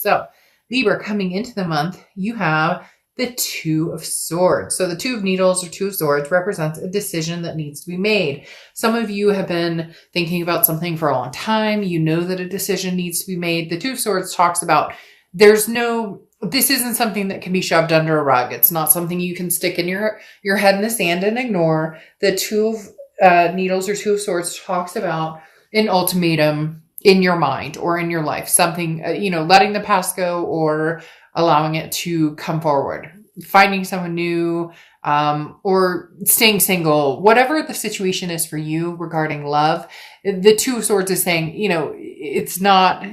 So Libra, coming into the month, you have the Two of Swords. So the Two of Needles or Two of Swords represents a decision that needs to be made. Some of you have been thinking about something for a long time. You know that a decision needs to be made. The Two of Swords talks about this isn't something that can be shoved under a rug. It's not something you can stick in your head in the sand and ignore. The Two of Needles or Two of Swords talks about an ultimatum in your mind or in your life, something, letting the past go or allowing it to come forward, finding someone new, or staying single, whatever the situation is for you regarding love. The Two of Swords is saying, it's not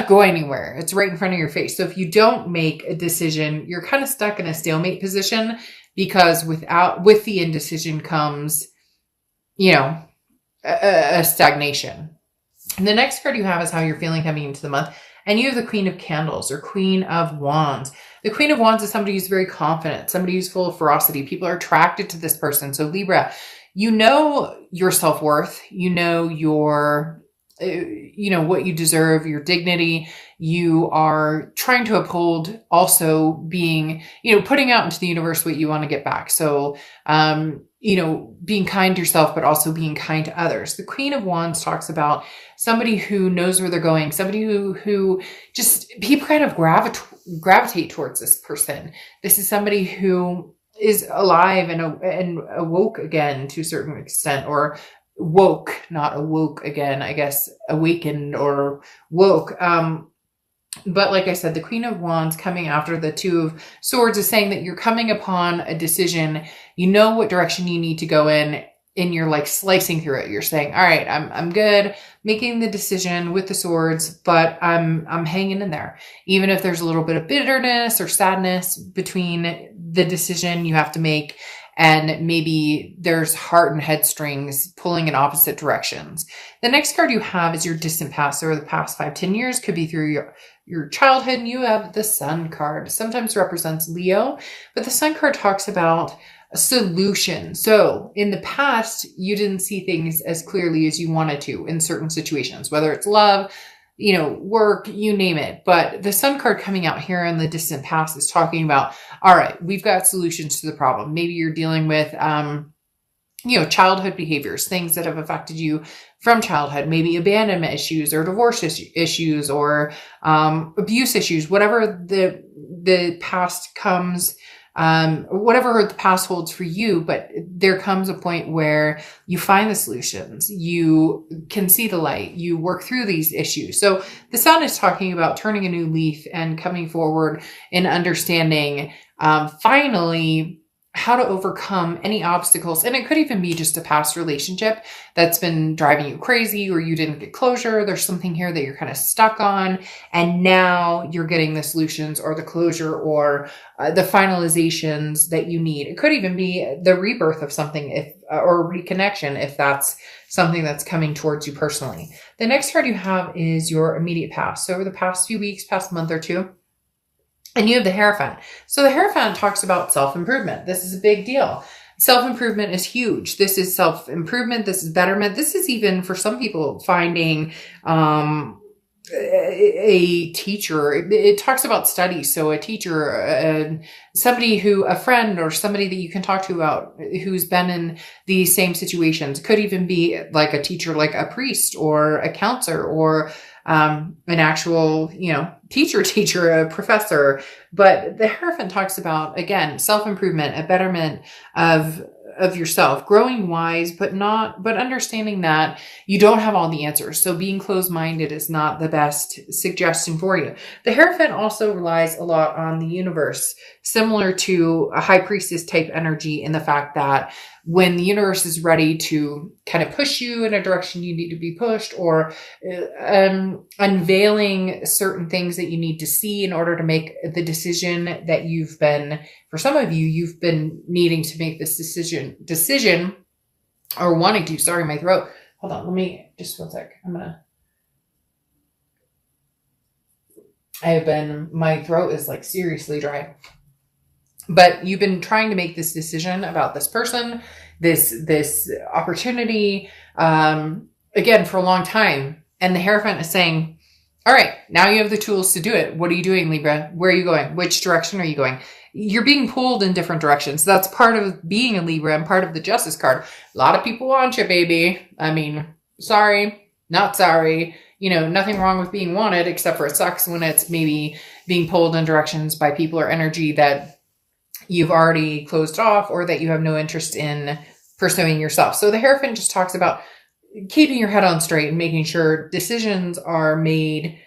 going anywhere. It's right in front of your face. So if you don't make a decision, you're kind of stuck in a stalemate position, because with the indecision comes, a stagnation. And the next card you have is how you're feeling coming into the month. And you have the Queen of Candles or Queen of Wands. The Queen of Wands is somebody who's very confident, somebody who's full of ferocity. People are attracted to this person. So Libra, you know your self-worth, you know what you deserve, your dignity. You are trying to uphold also being, putting out into the universe what you want to get back. So, being kind to yourself, but also being kind to others. The Queen of Wands talks about somebody who knows where they're going, somebody who just, people kind of gravitate towards this person. This is somebody who is alive and awoke again to a certain extent, or woke, not awoke again, I guess, awakened or woke. But like I said, the Queen of Wands coming after the Two of Swords is saying that you're coming upon a decision. You know what direction you need to go in, and you're like slicing through it. You're saying, all right, I'm good making the decision with the swords, but I'm hanging in there. Even if there's a little bit of bitterness or sadness between the decision you have to make, and maybe there's heart and head strings pulling in opposite directions. The next card you have is your distant past, or the past 5-10 years. Could be through your childhood, and you have the Sun card. Sometimes represents Leo, but the Sun card talks about a solution. So in the past, you didn't see things as clearly as you wanted to in certain situations, whether it's love, work, you name it. But the Sun card coming out here in the distant past is talking about, all right, we've got solutions to the problem. Maybe you're dealing with, childhood behaviors, things that have affected you from childhood, maybe abandonment issues or divorce issues or abuse issues, whatever the past comes, whatever the past holds for you. But there comes a point where you find the solutions, you can see the light, you work through these issues. So the Sun is talking about turning a new leaf and coming forward and understanding, finally, how to overcome any obstacles. And it could even be just a past relationship that's been driving you crazy, or you didn't get closure. There's something here that you're kind of stuck on, and now you're getting the solutions or the closure or the finalizations that you need. It could even be the rebirth of something, or reconnection, if that's something that's coming towards you personally. The next card you have is your immediate past. So over the past few weeks, past month or two, and you have the Hierophant. So the Hierophant talks about self-improvement. This is a big deal. Self-improvement is huge. This is self-improvement. This is betterment. This is even for some people finding a teacher. It talks about studies. So a teacher, a friend or somebody that you can talk to about who's been in these same situations. Could even be like a teacher, like a priest or a counselor or an actual, teacher, a professor. But the Hierophant talks about, again, self-improvement, a betterment of yourself, growing wise, but understanding that you don't have all the answers. So being closed-minded is not the best suggestion for you. The Hierophant also relies a lot on the universe, similar to a high priestess type energy, in the fact that when the universe is ready to kind of push you in a direction you need to be pushed, or unveiling certain things that you need to see in order to make the decision that for some of you, you've been needing to make this decision or wanting to. Sorry, my throat. Hold on. Let me just 1 sec. My throat is like seriously dry. But you've been trying to make this decision about this person, this opportunity, again, for a long time. And the Hierophant is saying, All right, now you have the tools to do it. What are you doing, Libra? Where are you going? Which direction are you going? You're being pulled in different directions. That's part of being a Libra and part of the Justice card. A lot of people want you, baby. I mean, sorry, not sorry. Nothing wrong with being wanted, except for it sucks when it's maybe being pulled in directions by people or energy that you've already closed off or that you have no interest in pursuing yourself. So the Hierophant just talks about keeping your head on straight and making sure decisions are made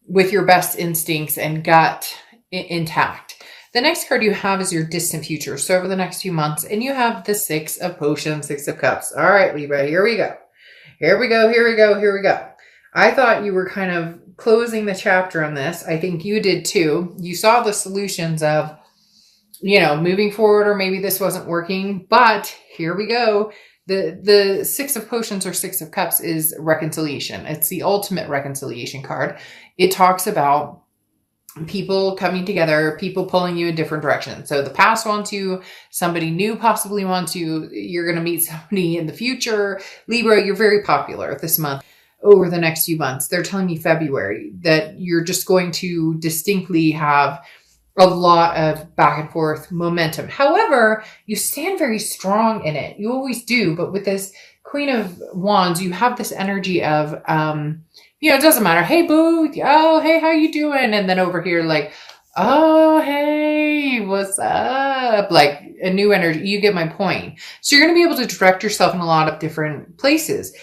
with your best instincts and gut intact. The next card you have is your distant future. So over the next few months, and you have the Six of Potions, Six of Cups. All right, Libra, here we go. Here we go, here we go, here we go. I thought you were kind of closing the chapter on this. I think you did too. You saw the solutions of, moving forward, or maybe this wasn't working, but here we go. The Six of Potions or Six of Cups is reconciliation. It's the ultimate reconciliation card. It talks about people coming together, people pulling you in different directions. So the past wants you, somebody new possibly wants you, you're going to meet somebody in the future. Libra, you're very popular this month. Over the next few months, they're telling me February, that you're just going to distinctly have a lot of back and forth momentum. However, you stand very strong in it. You always do. But with this Queen of Wands, you have this energy of, it doesn't matter. Hey, boo. Oh, hey, how you doing? And then over here, like, oh, hey, what's up? Like a new energy. You get my point. So you're going to be able to direct yourself in a lot of different places.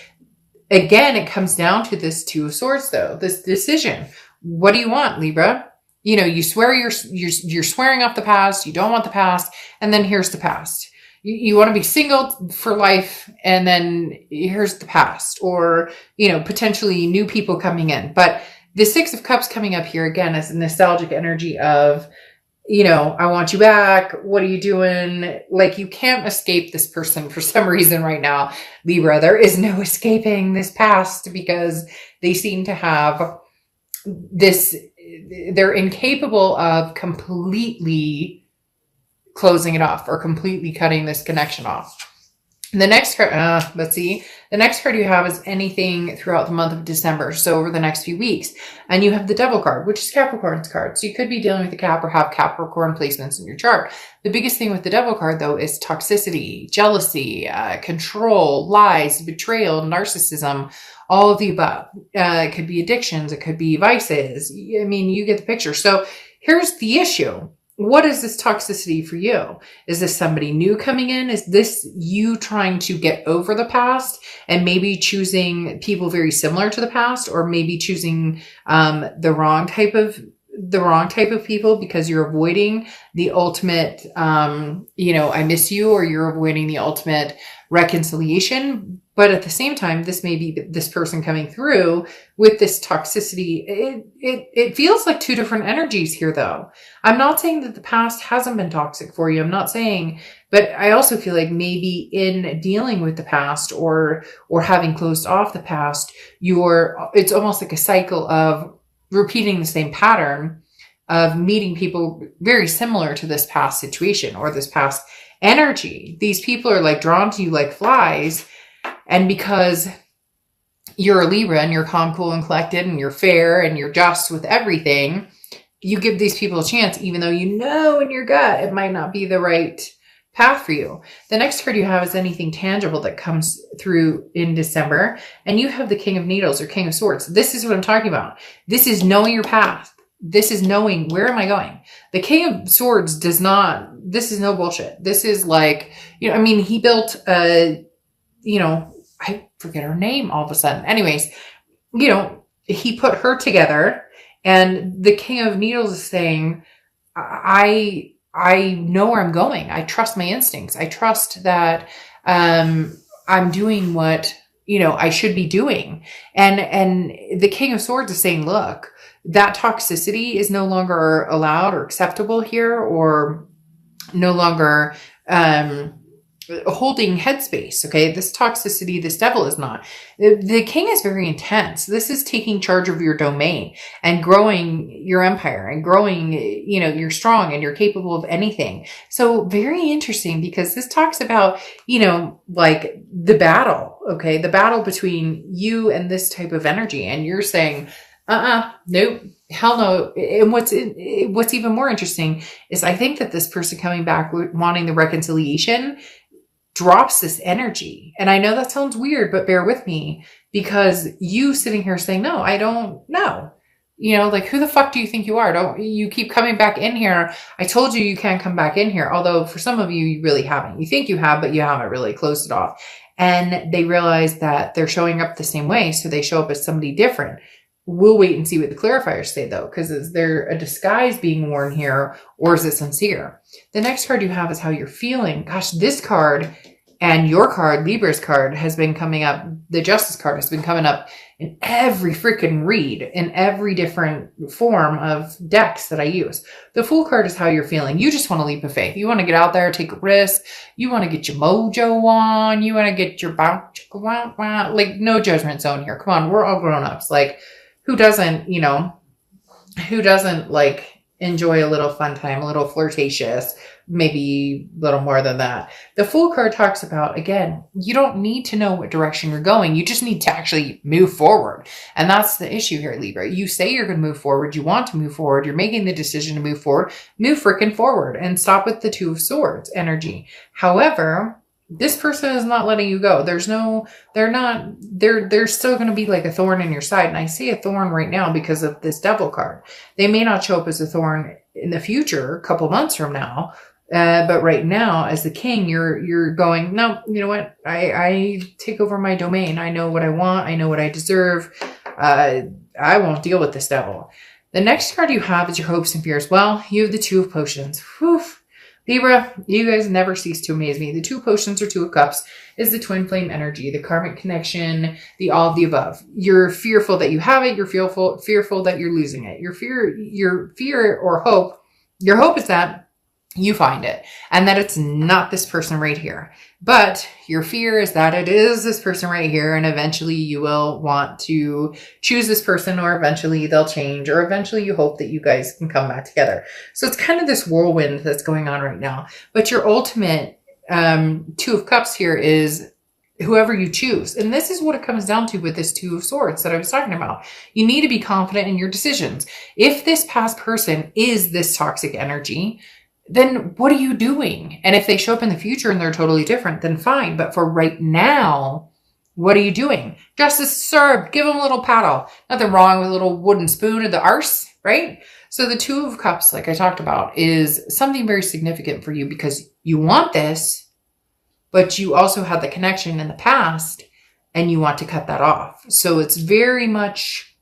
Again, it comes down to this Two of Swords, though, this decision. What do you want, Libra? You swear you're swearing off the past. You don't want the past. And then here's the past. You want to be single for life. And then here's the past, or, potentially new people coming in. But the Six of Cups coming up here again is a nostalgic energy of, I want you back. What are you doing? Like, you can't escape this person for some reason right now, Libra. There is no escaping this past because they seem to have this, they're incapable of completely closing it off or completely cutting this connection off. The next card, let's see. The next card you have is anything throughout the month of December. So over the next few weeks. And you have the Devil card, which is Capricorn's card. So you could be dealing with the Cap or have Capricorn placements in your chart. The biggest thing with the Devil card, though, is toxicity, jealousy, control, lies, betrayal, narcissism, all of the above. It could be addictions. It could be vices. I mean, you get the picture. So here's the issue. What is this toxicity for you? Is this somebody new coming in? Is this you trying to get over the past and maybe choosing people very similar to the past, or maybe choosing the wrong type of people because you're avoiding the ultimate, I miss you, or you're avoiding the ultimate reconciliation. But at the same time, this may be this person coming through with this toxicity. It feels like two different energies here, though. I'm not saying that the past hasn't been toxic for you. I'm not saying, but I also feel like maybe in dealing with the past or having closed off the past, it's almost like a cycle of repeating the same pattern of meeting people very similar to this past situation or this past energy. These people are like drawn to you like flies. And because you're a Libra and you're calm, cool, and collected, and you're fair and you're just with everything, you give these people a chance, even though you know in your gut it might not be the right path for you. The next card you have is anything tangible that comes through in December. And you have the King of Needles or King of Swords. This is what I'm talking about. This is knowing your path. This is knowing, where am I going? The King of Swords this is no bullshit. This is like, he built I forget her name all of a sudden. Anyways, he put her together, and the King of Needles is saying, I know where I'm going. I trust my instincts. I trust that I'm doing what, I should be doing. And the King of Swords is saying, look, that toxicity is no longer allowed or acceptable here, or no longer holding headspace. Okay, this toxicity, this devil is not. The king is very intense. This is taking charge of your domain and growing your empire and growing, you're strong and you're capable of anything. So very interesting, because this talks about, like the battle. Okay, the battle between you and this type of energy. And you're saying, Nope. Hell no. And what's even more interesting is I think that this person coming back wanting the reconciliation drops this energy. And I know that sounds weird, but bear with me, because you sitting here saying, no, I don't know. You know, like, who the fuck do you think you are? Don't you keep coming back in here? I told you can't come back in here. Although for some of you, you really haven't. You think you have, but you haven't really closed it off. And they realize that they're showing up the same way. So they show up as somebody different. We'll wait and see what the clarifiers say, though, because is there a disguise being worn here, or is it sincere? The next card you have is how you're feeling. Gosh, this card and your card, Libra's card, has been coming up. The Justice card has been coming up in every freaking read, in every different form of decks that I use. The Fool card is how you're feeling. You just want to leap of faith. You want to get out there, take a risk. You want to get your mojo on. You want to get your bounce. Like, no judgment zone here. Come on, we're all grown-ups. Like, who doesn't, like enjoy a little fun time, a little flirtatious, maybe a little more than that. The Fool card talks about, again, you don't need to know what direction you're going. You just need to actually move forward. And that's the issue here, Libra. You say you're going to move forward. You want to move forward. You're making the decision to move forward. Move freaking forward and stop with the Two of Swords energy. However, this person is not letting you go. There's still going to be like a thorn in your side. And I see a thorn right now because of this Devil card. They may not show up as a thorn in the future, a couple months from now. But right now, as the king, you're going, no, you know what? I take over my domain. I know what I want. I know what I deserve. I won't deal with this devil. The next card you have is your hopes and fears. Well, you have the Two of Potions. Whew. Libra, you guys never cease to amaze me. The Two of Potions or Two of Cups is the twin flame energy, the karmic connection, the all of the above. You're fearful that you have it. You're fearful that you're losing it. Your fear or hope, your hope is that you find it and that it's not this person right here. But your fear is that it is this person right here. And eventually you will want to choose this person, or eventually they'll change, or eventually you hope that you guys can come back together. So it's kind of this whirlwind that's going on right now. But your ultimate Two of Cups here is whoever you choose. And this is what it comes down to with this Two of Swords that I was talking about. You need to be confident in your decisions. If this past person is this toxic energy, then what are you doing? And if they show up in the future and they're totally different, then fine. But for right now, what are you doing? Justice served. Give them a little paddle. Nothing wrong with a little wooden spoon of the arse, right? So the Two of Cups, like I talked about, is something very significant for you because you want this, but you also had the connection in the past and you want to cut that off. So it's very much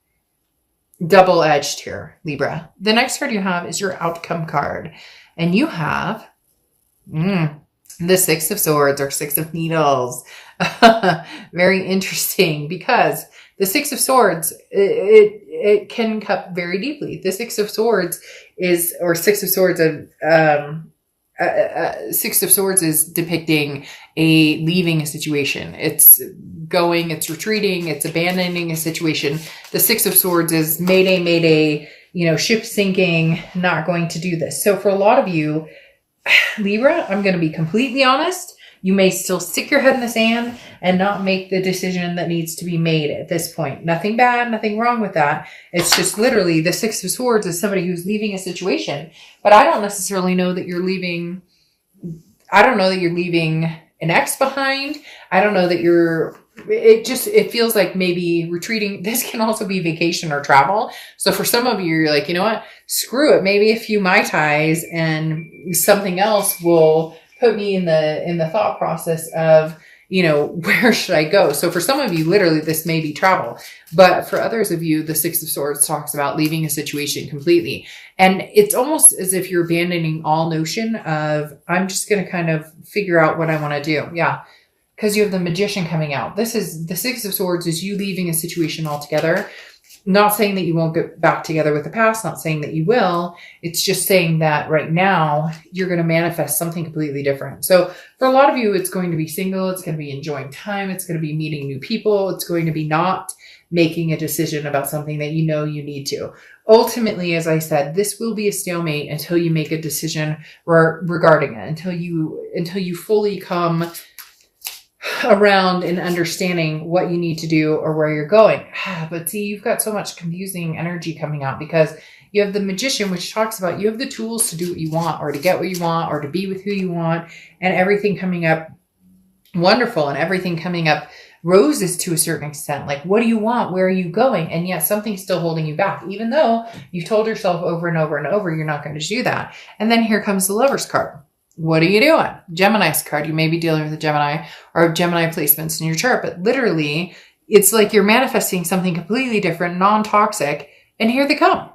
double-edged here, Libra. The next card you have is your outcome card. And you have the Six of Swords or Six of Needles. Very interesting because the Six of Swords, it can cut very deeply. The Six of Swords is, or Six of Swords, Six of Swords is depicting leaving a situation. It's going, it's retreating, it's abandoning a situation. The Six of Swords is mayday, mayday, ship sinking, not going to do this. So for a lot of you, Libra, I'm going to be completely honest. You may still stick your head in the sand and not make the decision that needs to be made at this point. Nothing bad, nothing wrong with that. It's just literally the Six of Swords is somebody who's leaving a situation. But I don't necessarily know that you're leaving. I don't know that you're leaving an ex behind. I don't know that it feels like maybe retreating. This can also be vacation or travel. So for some of you, you're like, you know what? Screw it. Maybe a few Mai Tais and something else will put me in the thought process of, where should I go? So for some of you, literally, this may be travel. But for others of you, the Six of Swords talks about leaving a situation completely. And it's almost as if you're abandoning all notion of, I'm just going to kind of figure out what I want to do. Yeah. Because you have the Magician coming out. This is the Six of Swords is you leaving a situation altogether. Not saying that you won't get back together with the past, not saying that you will. It's just saying that right now you're going to manifest something completely different. So for a lot of you, it's going to be single. It's going to be enjoying time. It's going to be meeting new people. It's going to be not making a decision about something that you need to. Ultimately, as I said, this will be a stalemate until you make a decision regarding it, until you fully come around and understanding what you need to do or where you're going. But see, you've got so much confusing energy coming out because you have the Magician, which talks about you have the tools to do what you want or to get what you want or to be with who you want, and everything coming up wonderful and everything coming up roses to a certain extent. Like, what do you want? Where are you going? And yet something's still holding you back, even though you've told yourself over and over and over you're not going to do that. And then here comes the Lover's card. What are you doing? Gemini's card. You may be dealing with a Gemini or Gemini placements in your chart, but literally it's like you're manifesting something completely different, non-toxic, and here they come.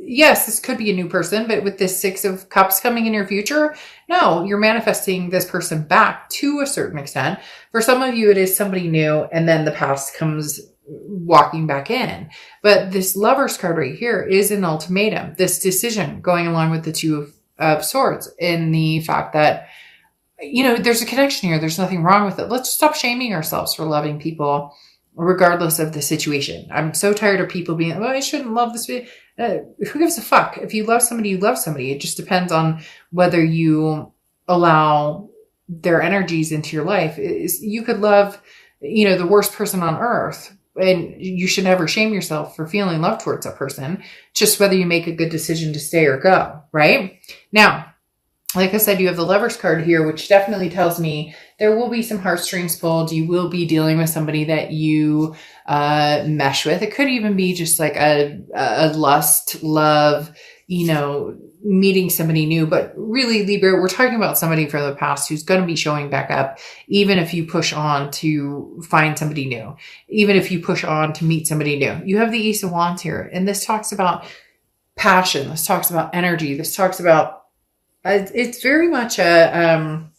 Yes, this could be a new person, but with this Six of Cups coming in your future, no, you're manifesting this person back to a certain extent. For some of you, it is somebody new, and then the past comes walking back in. But this Lover's card right here is an ultimatum, this decision going along with the Two of Swords, in the fact that, you know, there's a connection here. There's nothing wrong with it. Let's stop shaming ourselves for loving people regardless of the situation. I'm so tired of people being, well, I shouldn't love this. Who gives a fuck? If you love somebody, you love somebody. It just depends on whether you allow their energies into your life. You could love, you know, the worst person on earth, and you should never shame yourself for feeling love towards that person, just whether you make a good decision to stay or go, right? Now, like I said, you have the Lover's card here, which definitely tells me there will be some heartstrings pulled. You will be dealing with somebody that you mesh with. It could even be just like a lust, love, you know, meeting somebody new. But really, Libra, we're talking about somebody from the past who's going to be showing back up, even if you push on to find somebody new, even if you push on to meet somebody new. You have the Ace of Wands here, and this talks about passion. This talks about energy. This talks about it's very much I've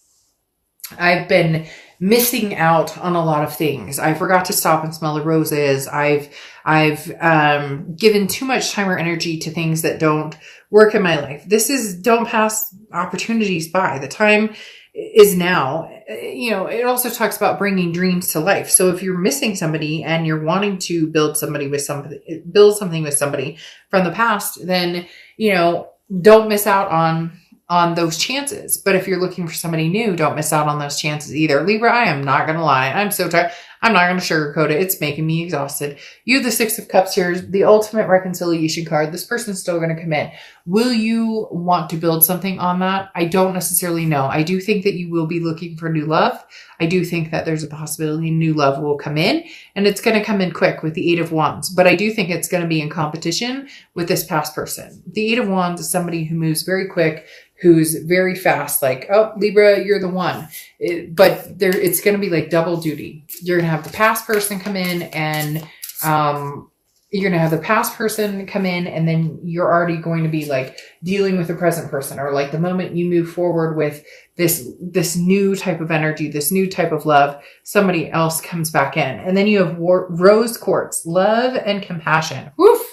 been missing out on a lot of things. I forgot to stop and smell the roses. I've given too much time or energy to things that don't work in my life. This is, don't pass opportunities by. The time is now. You know, it also talks about bringing dreams to life. So if you're missing somebody and you're wanting to build something with somebody from the past, then, you know, don't miss out on those chances. But if you're looking for somebody new, don't miss out on those chances either. Libra, I am not going to lie. I'm so tired. I'm not going to sugarcoat it. It's making me exhausted. You have the Six of Cups here, the ultimate reconciliation card. This person's still going to come in. Will you want to build something on that? I don't necessarily know. I do think that you will be looking for new love. I do think that there's a possibility new love will come in, and it's going to come in quick with the Eight of Wands. But I do think it's going to be in competition with this past person. The Eight of Wands is somebody who moves very quick, who's very fast, like, oh, Libra, you're the one. But it's going to be like double duty. You're going to have the past person come in, and you're going to have the past person come in, and then you're already going to be like dealing with the present person, or like the moment you move forward with this new type of energy, this new type of love, somebody else comes back in. And then you have rose quartz, love and compassion. Woof.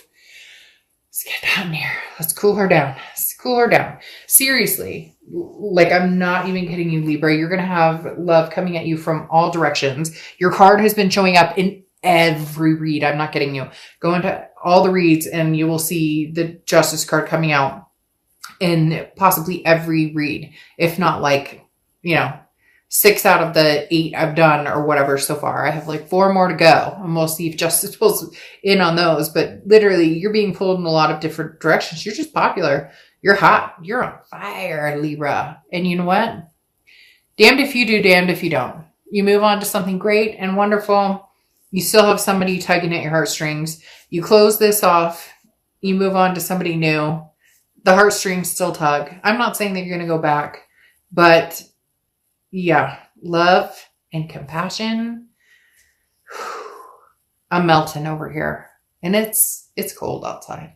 Let's get down here. Let's cool her down. Let's cool her down. Seriously, like, I'm not even kidding you, Libra. You're going to have love coming at you from all directions. Your card has been showing up in every read. I'm not kidding you. Go into all the reads and you will see the Justice card coming out in possibly every read, if not like, you know, 6 out of the 8 I've done or whatever so far. I have like 4 more to go, and we'll see if Justice pulls in on those. But literally, you're being pulled in a lot of different directions. You're just popular. You're hot. You're on fire, Libra. And you know what? Damned if you do, damned if you don't. You move on to something great and wonderful. You still have somebody tugging at your heartstrings. You close this off. You move on to somebody new. The heartstrings still tug. I'm not saying that you're going to go back, but yeah, love and compassion. I'm melting over here, and it's cold outside.